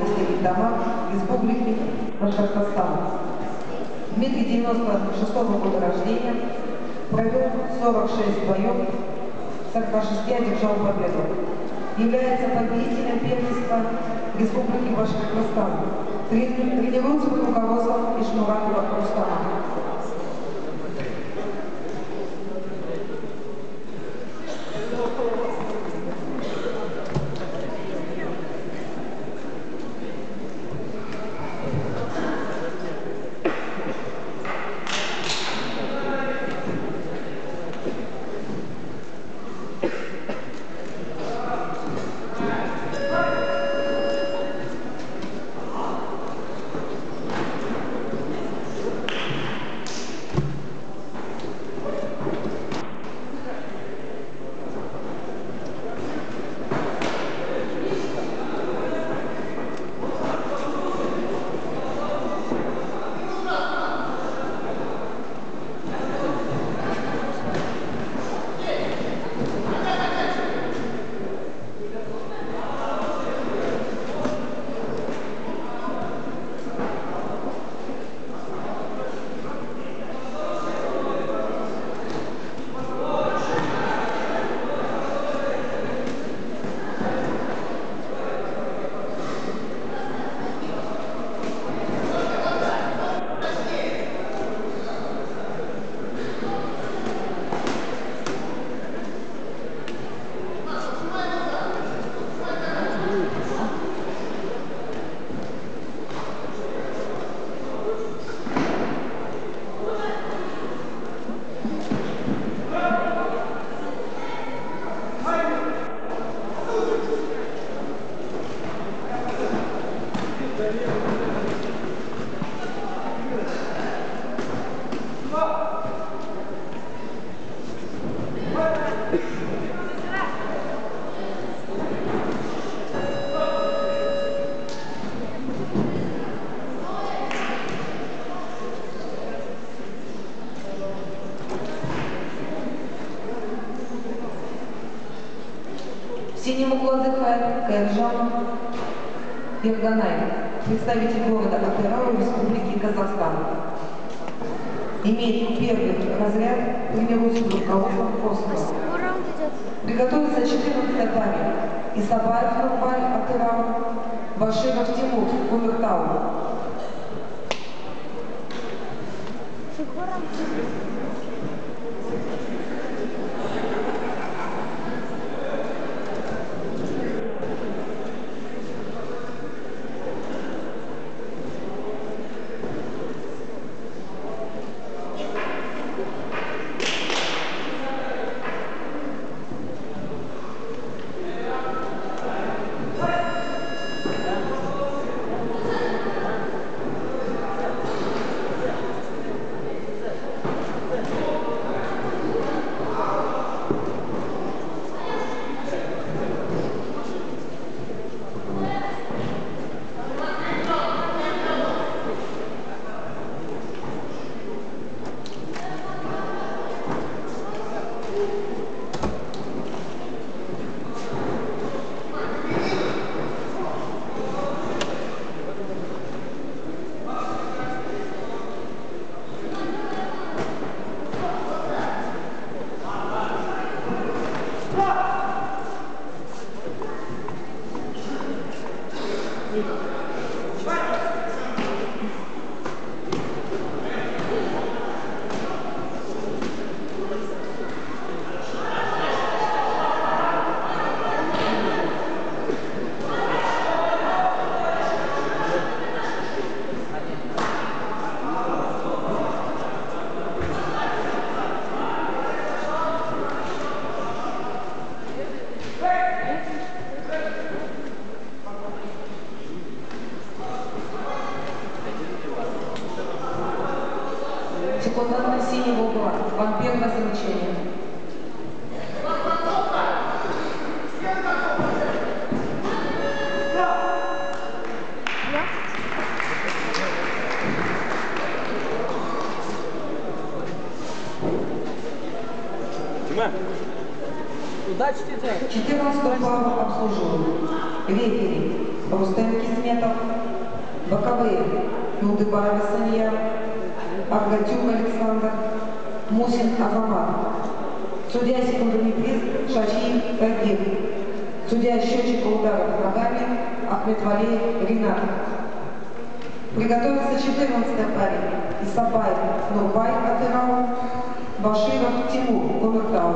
области Итамар, Республики Башкортостан. Дмитрий 96-го года рождения, провел 46 боев, 46 одержал победу. Является победителем первенства Республики Башкортостан. Тренируется под руководством Ишмуратова Рустама. В синем углу отдыхает Кайржан Берганай, представитель города Атырау Республики Казахстан. Имеет первый разряд, тренируется под руководством Космоса. Приготовится 14 татами. Исабаев Нурбай Атырау, Баширов Тимур Кумертау. Секундант синего угла. Вам первое замечание. Удачи тебе! 14 главу обслуживают. Рефери. Рустем Кисметов. Боковые: Юлдыбаева Сания, Аргатюк Александр, Мусин Азамат. Судья секундный приз Шачи Тагир. Судья счетчика ударов ногами Ахметвалиев Ринат. Приготовился 14-й парень. Исабаев Нурбай Атырау, Баширов Тимур Кумертау.